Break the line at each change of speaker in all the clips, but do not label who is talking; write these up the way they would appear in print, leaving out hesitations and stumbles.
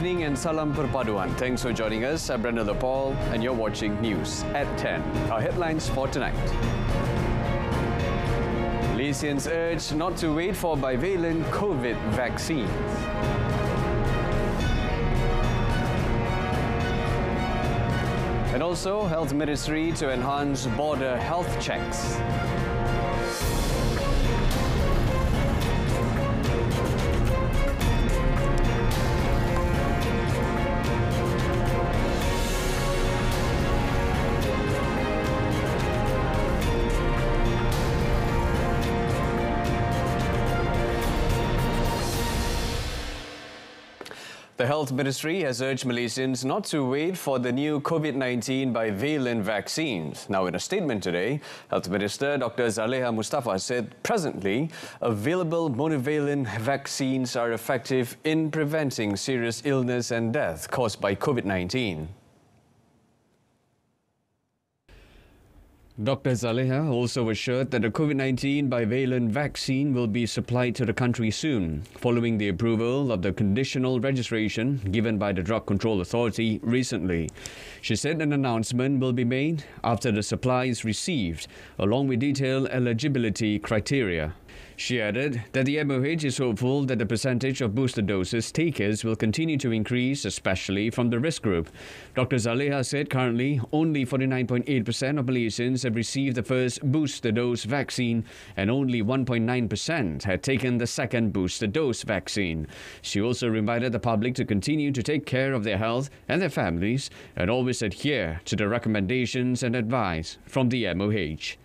evening and salam perpaduan. Thanks for joining us. I'm Brenda Paul and you're watching News at 10. Our headlines for tonight. Malaysians urged not to wait for bivalent COVID vaccines. And also, Health Ministry to enhance border health checks. The Health Ministry has urged Malaysians not to wait for the new COVID-19 bivalent vaccines. Now, in a statement today, Health Minister Dr. Zaleha Mustafa said presently, available monovalent vaccines are effective in preventing serious illness and death caused by COVID-19. Dr. Zaleha also assured that the COVID-19 bivalent vaccine will be supplied to the country soon, following the approval of the conditional registration given by the Drug Control Authority recently. She said an announcement will be made after the supply is received, along with detailed eligibility criteria. She added that the MOH is hopeful that the percentage of booster doses takers will continue to increase, especially from the risk group. Dr. Zaleha said currently only 49.8% of Malaysians have received the first booster dose vaccine and only 1.9% had taken the second booster dose vaccine. She also reminded the public to continue to take care of their health and their families and always adhere to the recommendations and advice from the MOH.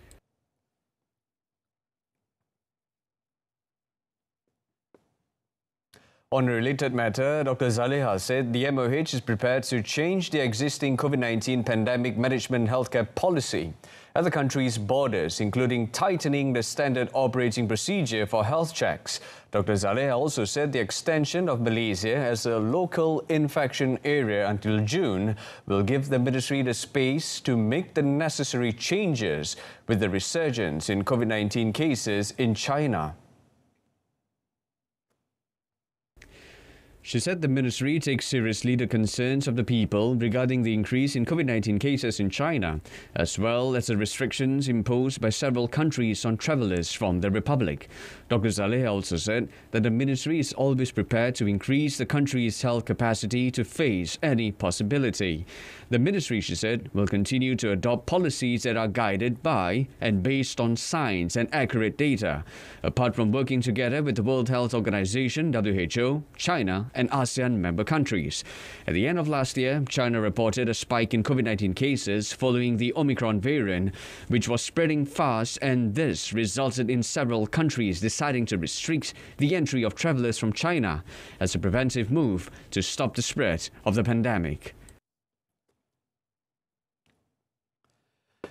On a related matter, Dr. Zaleha said the MOH is prepared to change the existing COVID-19 pandemic management healthcare policy at the country's borders, including tightening the standard operating procedure for health checks. Dr. Zaleha also said the extension of Malaysia as a local infection area until June will give the ministry the space to make the necessary changes with the resurgence in COVID-19 cases in China. She said the ministry takes seriously the concerns of the people regarding the increase in COVID-19 cases in China, as well as the restrictions imposed by several countries on travellers from the Republic. Dr. Zaleha also said that the ministry is always prepared to increase the country's health capacity to face any possibility. The ministry, she said, will continue to adopt policies that are guided by and based on science and accurate data, apart from working together with the World Health Organization, WHO, China, and ASEAN member countries. At the end of last year, China reported a spike in COVID-19 cases following the Omicron variant, which was spreading fast, and this resulted in several countries deciding to restrict the entry of travellers from China as a preventive move to stop the spread of the pandemic.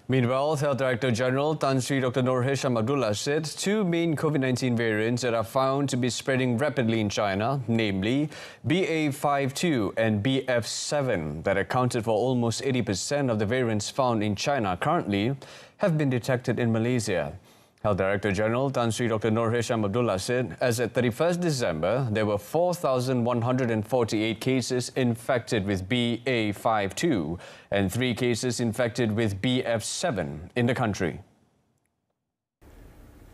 Meanwhile, Health Director General Tan Sri Dr. Noor Hisham Abdullah said two main COVID-19 variants that are found to be spreading rapidly in China, namely BA.5.2 and BF.7, that accounted for almost 80% of the variants found in China currently, have been detected in Malaysia. Health Director General Tan Sri Dr. Noor Hisham Abdullah said as at 31st December, there were 4,148 cases infected with BA.5.2 and 3 cases infected with BF.7 in the country.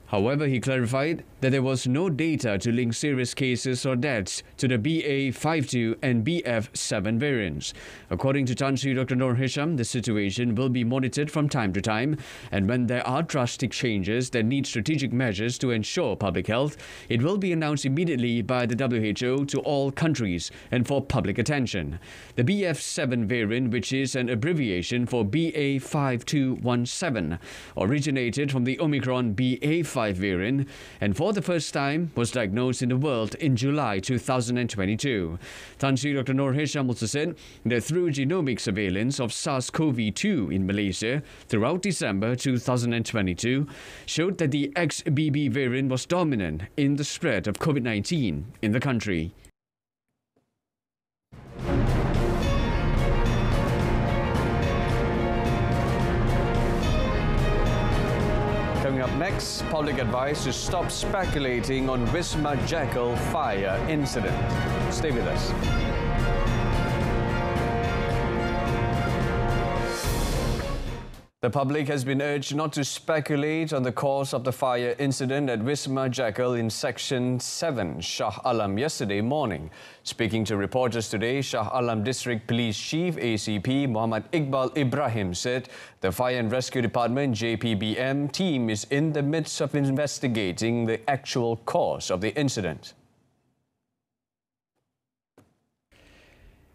However, he clarified that there was no data to link serious cases or deaths to the BA.5.2 and BF.7 variants. According to Tan Sri Dr. Noor Hisham, the situation will be monitored from time to time, and when there are drastic changes that need strategic measures to ensure public health, it will be announced immediately by the WHO to all countries and for public attention. The BF.7 variant, which is an abbreviation for BA.5217, originated from the Omicron BA.5 variant and for the first time was diagnosed in the world in July 2022. Tan Sri Dr. Noor Hisham also said that through genomic surveillance of SARS-CoV-2 in Malaysia throughout December 2022 showed that the XBB variant was dominant in the spread of COVID-19 in the country. Coming up next, public advice to stop speculating on Wisma Jekyll fire incident. Stay with us. The public has been urged not to speculate on the cause of the fire incident at Wisma Jackal in Section 7, Shah Alam, yesterday morning. Speaking to reporters today, Shah Alam District Police Chief ACP Muhammad Iqbal Ibrahim said the Fire and Rescue Department JPBM team is in the midst of investigating the actual cause of the incident.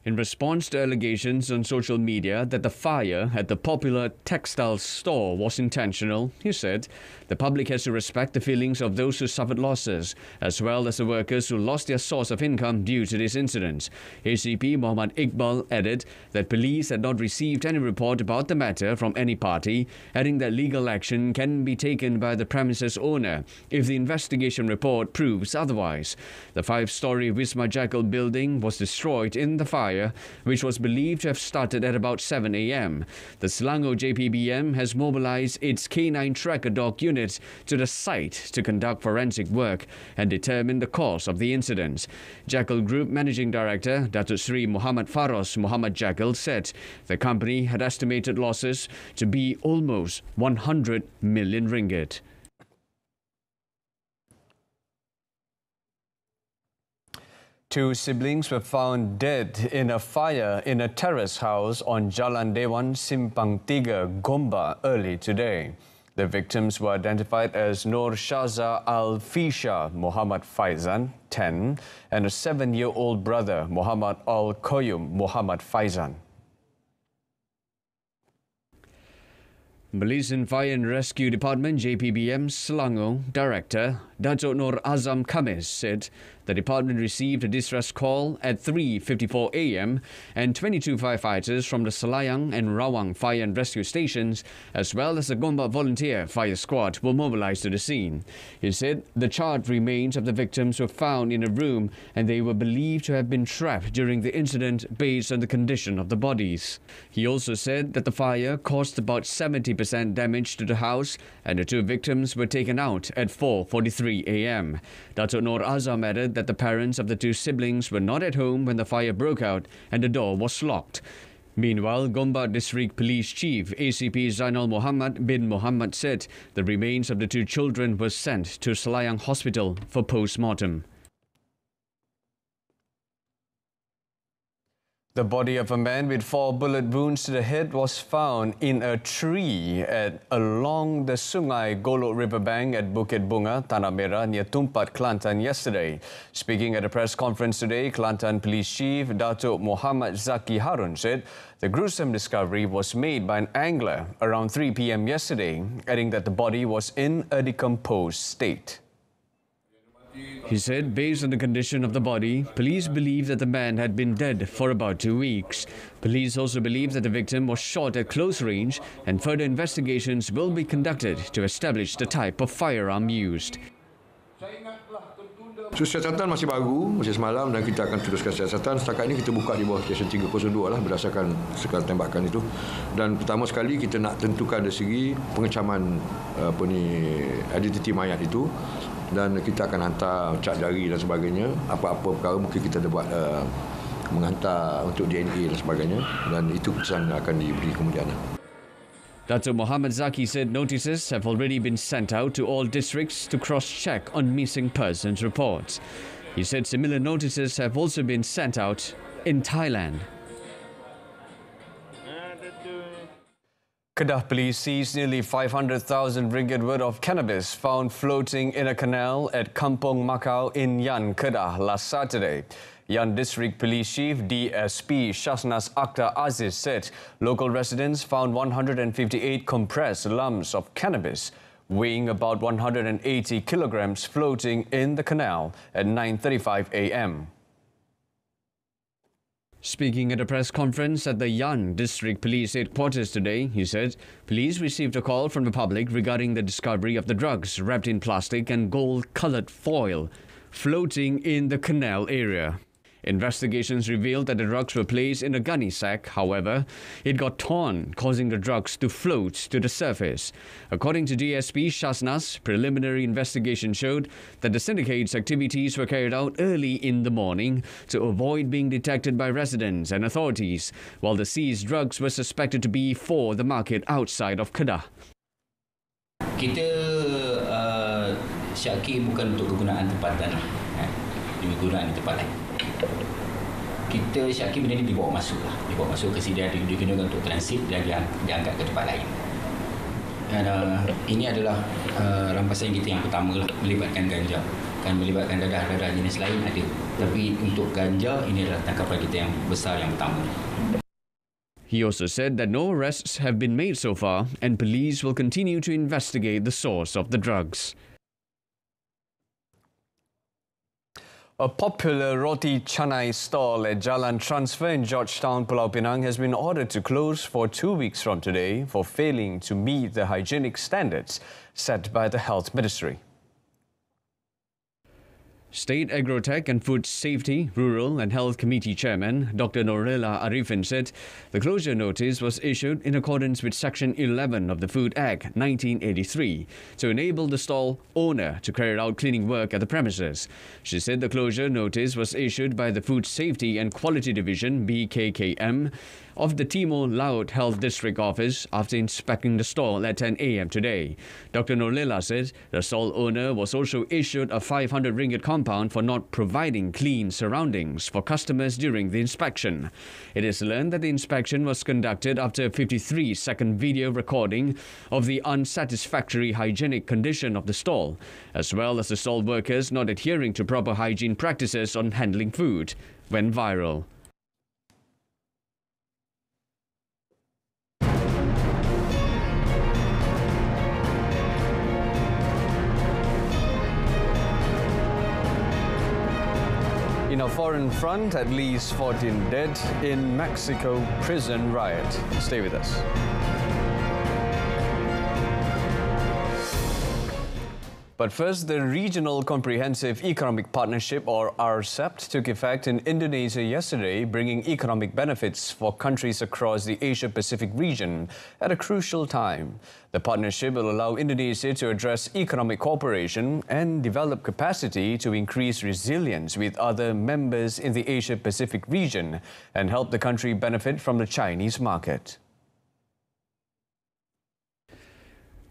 In response to allegations on social media that the fire at the popular textile store was intentional, he said the public has to respect the feelings of those who suffered losses, as well as the workers who lost their source of income due to this incident. ACP Muhammad Iqbal added that police had not received any report about the matter from any party, adding that legal action can be taken by the premises owner if the investigation report proves otherwise. The 5-story Wisma Jackal building was destroyed in the fire, which was believed to have started at about 7 a.m. The Selangor JPBM has mobilized its K9 tracker dog unit to the site to conduct forensic work and determine the cause of the incident. Jackal Group Managing Director Datuk Sri Muhammad Faros Muhammad Jackal said the company had estimated losses to be almost 100 million ringgit. Two siblings were found dead in a fire in a terrace house on Jalan Dewan, Simpang 3, Gombak early today. The victims were identified as Nur Shaza Al-Fisha Muhammad Faizan, 10, and a 7-year-old brother, Muhammad Al-Qayyum Muhammad Faizan. Malaysian Fire and Rescue Department JPBM Selangor Director Datuk Nur Azam Khamis said the department received a distress call at 3:54 a.m. and 22 firefighters from the Selayang and Rawang Fire and Rescue stations, as well as the Gombak Volunteer Fire Squad, were mobilized to the scene. He said the charred remains of the victims were found in a room and they were believed to have been trapped during the incident based on the condition of the bodies. He also said that the fire caused about 70% damage to the house and the two victims were taken out at 4:43 a.m. Datuk Nur Azam added that the parents of the two siblings were not at home when the fire broke out and the door was locked. Meanwhile, Gombak District Police Chief ACP Zainal Muhammad bin Muhammad said the remains of the two children were sent to Selayang Hospital for post-mortem. The body of a man with 4 bullet wounds to the head was found in a tree along the Sungai Golok riverbank at Bukit Bunga, Tanah Merah, near Tumpat, Kelantan yesterday. Speaking at a press conference today, Kelantan Police Chief Datuk Muhammad Zaki Harun said the gruesome discovery was made by an angler around 3 p.m. yesterday, adding that the body was in a decomposed state. He said, based on the condition of the body, police believe that the man had been dead for about 2 weeks. Police also believe that the victim was shot at close range and further investigations will be conducted to establish the type of firearm used.
Siasatan masih baru, masih semalam, dan kita akan teruskan siasatan. Setakat ini kita buka di bawah Seksyen 302 lah berdasarkan sekali tembakan itu. Dan pertama sekali kita nak tentukan dari segi pengecaman identiti mayat itu, dan kita akan hantar cat jari dan sebagainya. Apa-apa perkara mungkin kita buat menghantar untuk DNA dan sebagainya, dan itu keputusan akan diberi kemudian.
Datuk Muhammad Zaki said notices have already been sent out to all districts to cross-check on missing persons reports. He said similar notices have also been sent out in Thailand. Kedah Police seized nearly 500,000 ringgit worth of cannabis found floating in a canal at Kampong Makau in Yan, Kedah last Saturday. Yan District Police Chief DSP Shasnas Akhtar Aziz said local residents found 158 compressed lumps of cannabis weighing about 180 kilograms floating in the canal at 9:35 a.m. Speaking at a press conference at the Yan District Police Headquarters today, he said police received a call from the public regarding the discovery of the drugs wrapped in plastic and gold-coloured foil floating in the canal area. Investigations revealed that the drugs were placed in a gunny sack. However, it got torn, causing the drugs to float to the surface. According to DSP Shasnas, preliminary investigation showed that the syndicate's activities were carried out early in the morning to avoid being detected by residents and authorities, while the seized drugs were suspected to be for the market outside of Kedah.
Kita syaki bukan untuk kegunaan tempatan lah. Kegunaan di tempat lain. Kita syaki benda ni dibawa masuk lah. Dibawa masuk ke sini, digunakan untuk transit dan diangkat ke tempat lain. Dan ini adalah rampasan kita yang pertama lah, melibatkan ganja. Kan melibatkan dadah-dadah jenis lain ada. Tapi untuk ganja, ini adalah tangkapan kita yang besar yang pertama.
He also said that no arrests have been made so far and police will continue to investigate the source of the drugs. A popular roti canai stall at Jalan Transfer in Georgetown, Pulau Pinang has been ordered to close for 2 weeks from today for failing to meet the hygienic standards set by the Health Ministry. State Agrotech and Food Safety, Rural and Health Committee Chairman Dr. Norella Arifin said the closure notice was issued in accordance with Section 11 of the Food Act 1983 to enable the stall owner to carry out cleaning work at the premises. She said the closure notice was issued by the Food Safety and Quality Division BKKM of the Timor Laut Health District Office after inspecting the stall at 10 a.m. today. Dr. Norlela said the stall owner was also issued a 500 ringgit compound for not providing clean surroundings for customers during the inspection. It is learned that the inspection was conducted after a 53-second video recording of the unsatisfactory hygienic condition of the stall, as well as the stall workers not adhering to proper hygiene practices on handling food, went viral. In a foreign front, at least 14 dead in Mexico prison riot. Stay with us. But first, the Regional Comprehensive Economic Partnership, or RCEP, took effect in Indonesia yesterday, bringing economic benefits for countries across the Asia-Pacific region at a crucial time. The partnership will allow Indonesia to address economic cooperation and develop capacity to increase resilience with other members in the Asia-Pacific region and help the country benefit from the Chinese market.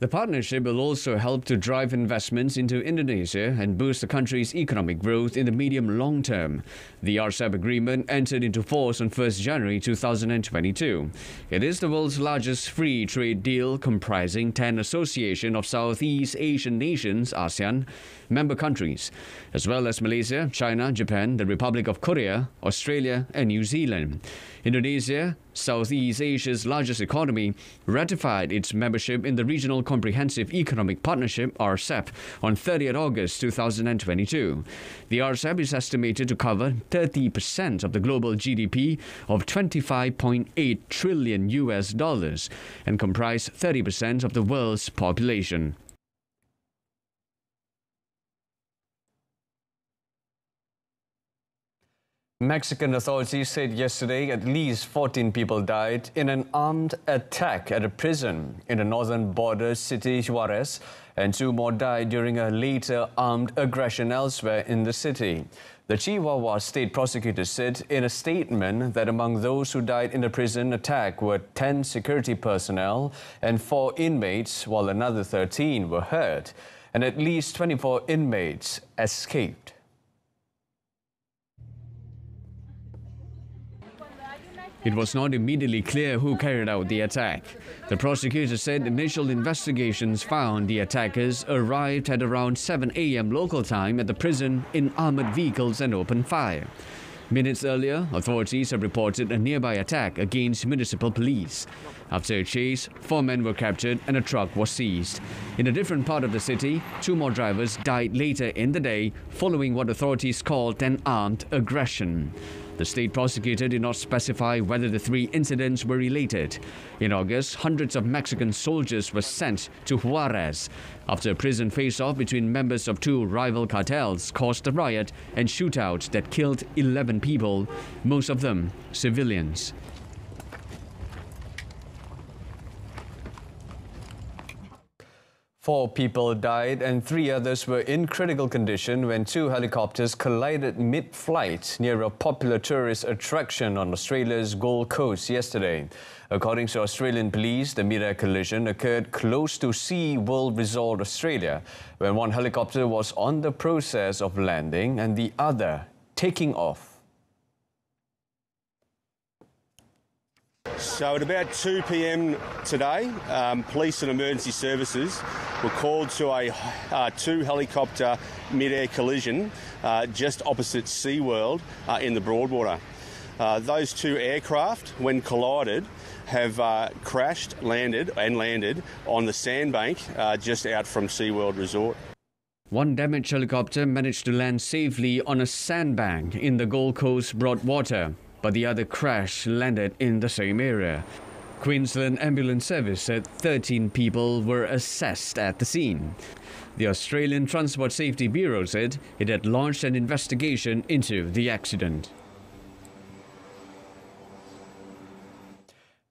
The partnership will also help to drive investments into Indonesia and boost the country's economic growth in the medium-long term. The RCEP agreement entered into force on 1st January 2022. It is the world's largest free trade deal comprising 10 Association of Southeast Asian Nations, ASEAN, member countries, as well as Malaysia, China, Japan, the Republic of Korea, Australia and New Zealand. Indonesia, Southeast Asia's largest economy, ratified its membership in the Regional Comprehensive Economic Partnership, RCEP, on 30th August 2022. The RCEP is estimated to cover 30% of the global GDP of $25.8 trillion and comprise 30% of the world's population. Mexican authorities said yesterday at least 14 people died in an armed attack at a prison in the northern border city Juarez, and 2 more died during a later armed aggression elsewhere in the city. The Chihuahua state prosecutor said in a statement that among those who died in the prison attack were 10 security personnel and 4 inmates, while another 13 were hurt, and at least 24 inmates escaped. It was not immediately clear who carried out the attack. The prosecutor said initial investigations found the attackers arrived at around 7 a.m. local time at the prison in armored vehicles and opened fire. Minutes earlier, authorities have reported a nearby attack against municipal police. After a chase, 4 men were captured and a truck was seized. In a different part of the city, 2 more drivers died later in the day following what authorities called an armed aggression. The state prosecutor did not specify whether the three incidents were related. In August, hundreds of Mexican soldiers were sent to Juarez after a prison face-off between members of two rival cartels caused a riot and shootout that killed 11 people, most of them civilians. Four people died and 3 others were in critical condition when 2 helicopters collided mid-flight near a popular tourist attraction on Australia's Gold Coast yesterday. According to Australian police, the mid-air collision occurred close to SeaWorld Resort Australia when one helicopter was on the process of landing and the other taking off.
So at about 2 p.m. today, police and emergency services were called to a 2-helicopter mid-air collision just opposite SeaWorld in the Broadwater. Those 2 aircraft, when collided, have crashed, landed on the sandbank just out from SeaWorld Resort.
One damaged helicopter managed to land safely on a sandbank in the Gold Coast Broadwater, but the other crash landed in the same area. Queensland Ambulance Service said 13 people were assessed at the scene. The Australian Transport Safety Bureau said it had launched an investigation into the accident.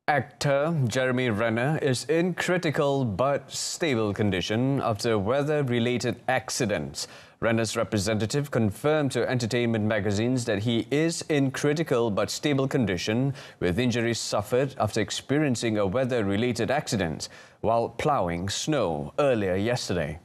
Actor Jeremy Renner is in critical but stable condition after weather-related accidents. Renner's representative confirmed to entertainment magazines that he is in critical but stable condition with injuries suffered after experiencing a weather-related accident while ploughing snow earlier yesterday.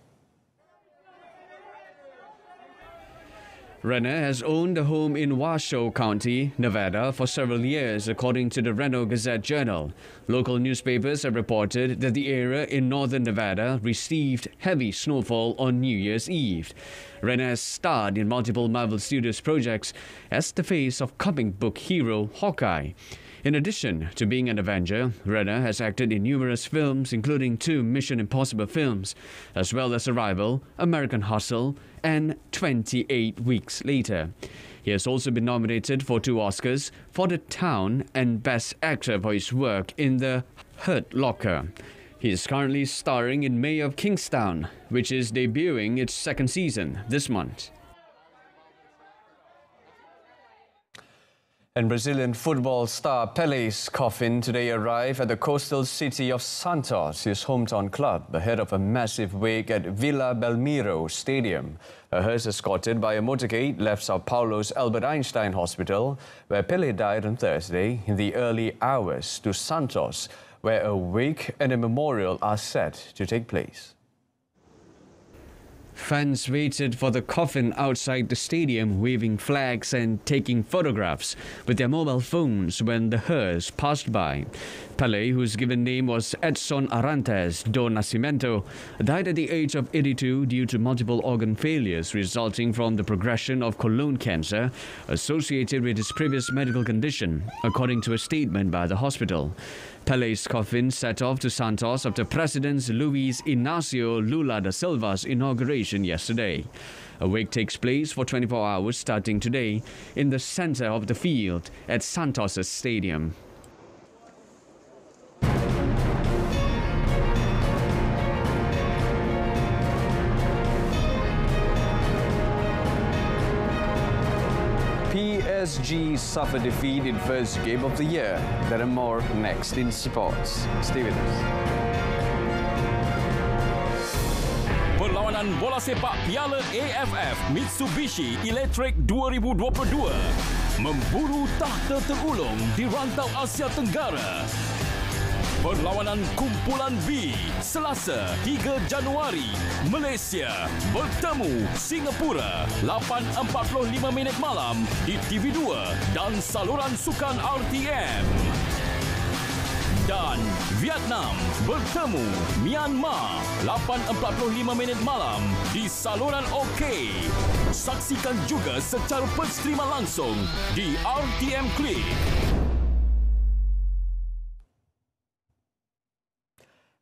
Renner has owned a home in Washoe County, Nevada for several years, according to the Reno Gazette-Journal. Local newspapers have reported that the area in northern Nevada received heavy snowfall on New Year's Eve. Renner has starred in multiple Marvel Studios projects as the face of comic book hero Hawkeye. In addition to being an Avenger, Renner has acted in numerous films, including 2 Mission Impossible films, as well as Arrival, American Hustle, and 28 Weeks Later. He has also been nominated for 2 Oscars for The Town and Best Actor for his work in The Hurt Locker. He is currently starring in Mayor of Kingstown, which is debuting its 2nd season this month. And Brazilian football star Pelé's coffin today arrived at the coastal city of Santos, his hometown club, ahead of a massive wake at Vila Belmiro Stadium. A hearse escorted by a motorcade left Sao Paulo's Albert Einstein Hospital, where Pelé died on Thursday, in the early hours to Santos, where a wake and a memorial are set to take place. Fans waited for the coffin outside the stadium, waving flags and taking photographs with their mobile phones when the hearse passed by. Pelé, whose given name was Edson Arantes do Nascimento, died at the age of 82 due to multiple organ failures resulting from the progression of colon cancer associated with his previous medical condition, according to a statement by the hospital. Pelé's coffin set off to Santos after President Luiz Inácio Lula da Silva's inauguration yesterday. A wake takes place for 24 hours starting today in the center of the field at Santos' stadium. PSG suffered defeat in first game of the year. There are more next in sports. Stay with us.
Perlawanan bola sepak Piala AFF Mitsubishi Electric 2022 memburu tahta terulung di rantau Asia Tenggara. Perlawanan Kumpulan B, Selasa 3 Januari, Malaysia bertemu Singapura 8.45 malam di TV2 dan saluran sukan RTM. Dan Vietnam bertemu Myanmar 8.45 malam di saluran OK. Saksikan juga secara berstreama langsung di RTM Klik.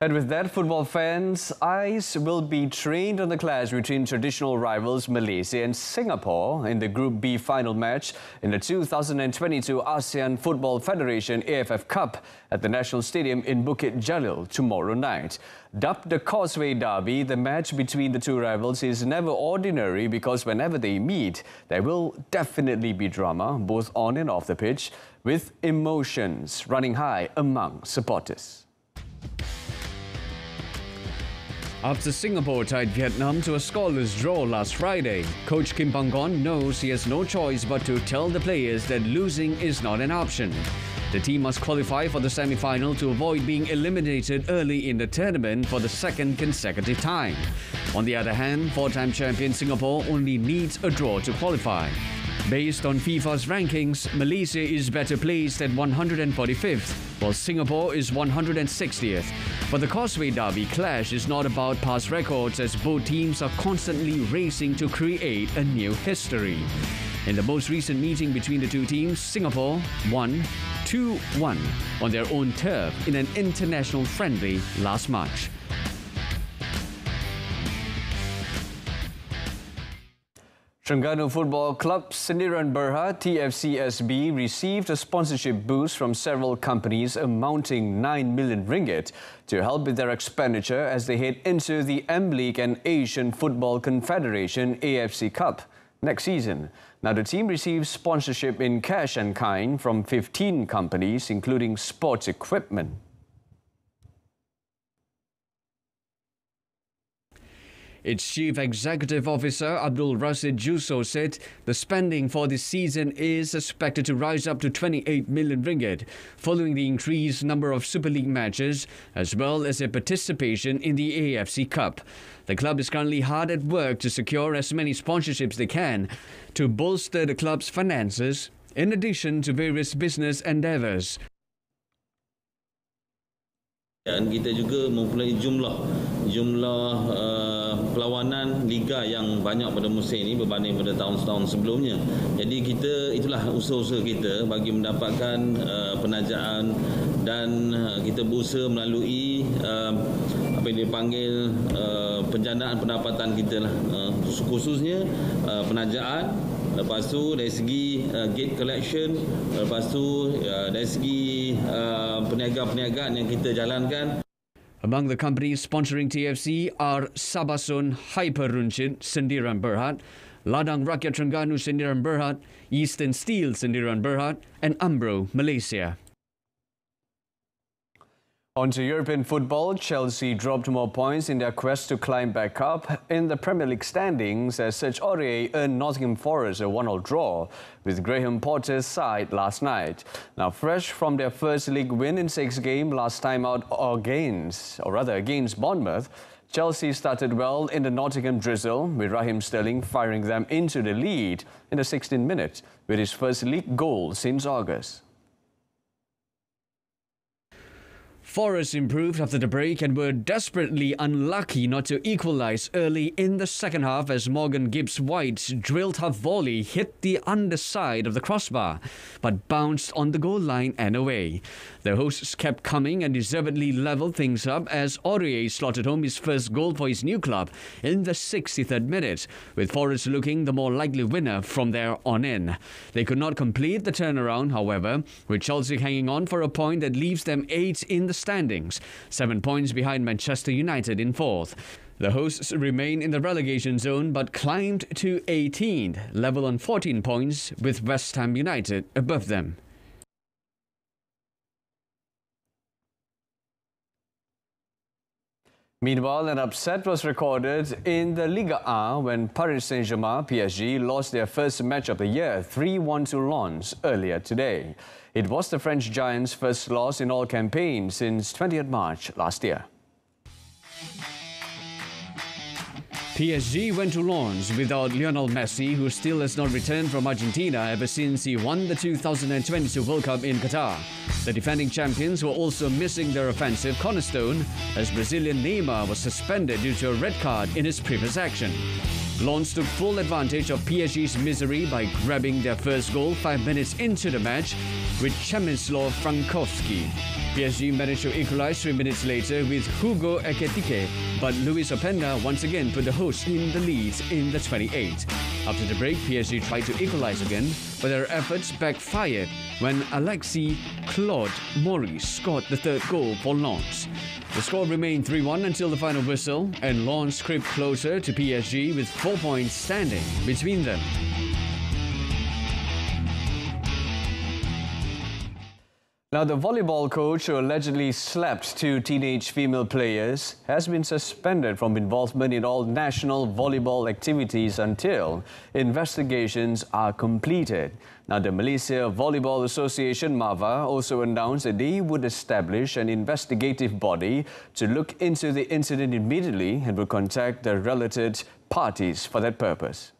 And with that, football fans' eyes will be trained on the clash between traditional rivals Malaysia and Singapore in the Group B final match in the 2022 ASEAN Football Federation AFF Cup at the National Stadium in Bukit Jalil tomorrow night. Dubbed the Causeway Derby, the match between the two rivals is never ordinary because whenever they meet, there will definitely be drama, both on and off the pitch, with emotions running high among supporters. After Singapore tied Vietnam to a scoreless draw last Friday, coach Kim Pang-gon knows he has no choice but to tell the players that losing is not an option. The team must qualify for the semi-final to avoid being eliminated early in the tournament for the second consecutive time. On the other hand, four-time champion Singapore only needs a draw to qualify. Based on FIFA's rankings, Malaysia is better placed at 145th, while Singapore is 160th. But the Causeway Derby clash is not about past records, as both teams are constantly racing to create a new history. In the most recent meeting between the two teams, Singapore won 2-1 on their own turf in an international friendly last March. Terengganu Football Club Sendirian Berhad TFCSB received a sponsorship boost from several companies amounting 9 million ringgit to help with their expenditure as they head into the M-League and Asian Football Confederation AFC Cup next season. Now, the team receives sponsorship in cash and kind from 15 companies, including sports equipment. Its Chief Executive Officer, Abdul Rashid Juso, said the spending for this season is expected to rise up to 28 million ringgit, following the increased number of Super League matches, as well as their participation in the AFC Cup. The club is currently hard at work to secure as many sponsorships they can to bolster the club's finances, in addition to various business endeavours.
Dan kita juga mempunyai jumlah perlawanan liga yang banyak pada musim ini berbanding pada tahun-tahun sebelumnya. Jadi itulah usaha-usaha kita bagi mendapatkan penajaan, dan kita berusaha melalui apa yang dipanggil penjandaan pendapatan kita lah, khususnya penajaan. Lepas tu dari segi gate collection, lepas tu dari segi perniagaan-perniagaan yang kita jalankan.
Among the companies sponsoring TFC are Sabasun Hyperruncit Sendirian Berhad, Ladang Rakyat Terengganu Sendirian Berhad, Eastern Steel Sendirian Berhad, and Umbro Malaysia. On to European football, Chelsea dropped more points in their quest to climb back up in the Premier League standings as Serge Aurier earned Nottingham Forest a 1-1 draw with Graham Potter's side last night. Now, fresh from their first league win in 6 games last time out against Bournemouth, Chelsea started well in the Nottingham drizzle, with Raheem Sterling firing them into the lead in the 16th minute with his first league goal since August. Forest improved after the break and were desperately unlucky not to equalise early in the second half as Morgan Gibbs-White's drilled half volley hit the underside of the crossbar but bounced on the goal line and away. The hosts kept coming and deservedly levelled things up as Aurier slotted home his first goal for his new club in the 63rd minute, with Forest looking the more likely winner from there on in. They could not complete the turnaround, however, with Chelsea hanging on for a point that leaves them 8th in the standings, 7 points behind Manchester United in 4th. The hosts remain in the relegation zone but climbed to 18th, level on 14 points with West Ham United above them. Meanwhile, an upset was recorded in the Liga A when Paris Saint-Germain PSG lost their first match of the year 3-1 to Lens earlier today. It was the French Giants' first loss in all campaigns since 20th March last year. PSG went to Lens without Lionel Messi, who still has not returned from Argentina ever since he won the 2022 World Cup in Qatar. The defending champions were also missing their offensive cornerstone as Brazilian Neymar was suspended due to a red card in his previous action. Lens took full advantage of PSG's misery by grabbing their first goal 5 minutes into the match with Przemysław Frankowski. PSG managed to equalize 3 minutes later with Hugo Ekitike, but Luis Openda once again put the hosts in the lead in the 28th. After the break, PSG tried to equalize again, but their efforts backfired when Alexis Claude Maurice scored the third goal for Lens. The score remained 3-1 until the final whistle, and Lens crept closer to PSG with 4 points standing between them. Now, the volleyball coach who allegedly slapped 2 teenage female players has been suspended from involvement in all national volleyball activities until investigations are completed. Now, the Malaysia Volleyball Association, MAVA, also announced that they would establish an investigative body to look into the incident immediately and will contact the related parties for that purpose.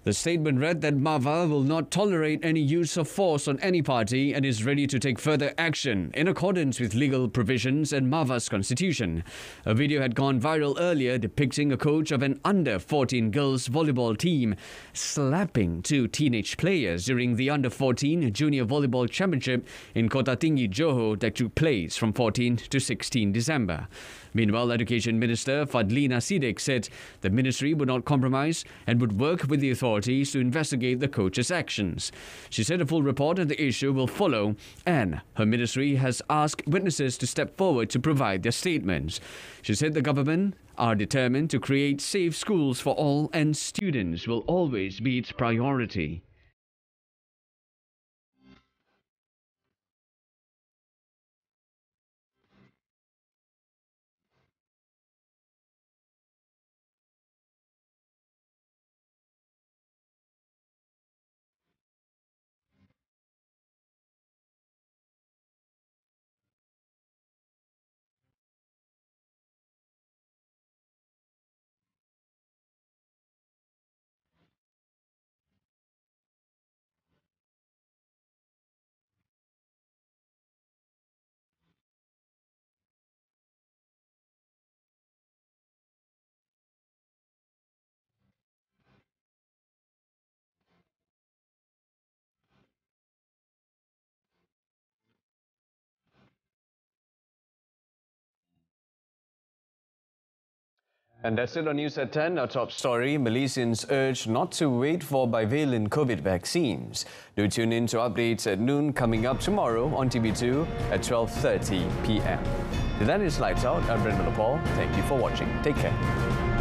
The statement read that MAVA will not tolerate any use of force on any party and is ready to take further action in accordance with legal provisions and MAVA's constitution. A video had gone viral earlier depicting a coach of an under-14 girls volleyball team slapping 2 teenage players during the under-14 Junior Volleyball Championship in Kota Tinggi, Johor that took place from 14 to 16 December. Meanwhile, Education Minister Fadlina Siddiq said the ministry would not compromise and would work with the authorities to investigate the coach's actions. She said a full report on the issue will follow, and her ministry has asked witnesses to step forward to provide their statements. She said the government are determined to create safe schools for all, and students will always be its priority. And that's it on News at 10. Our top story, Malaysians urged not to wait for bivalent COVID vaccines. Do tune in to updates at noon coming up tomorrow on TV2 at 12:30 p.m. Till then, it's Lights Out. I'm Brendan Paul. Thank you for watching. Take care.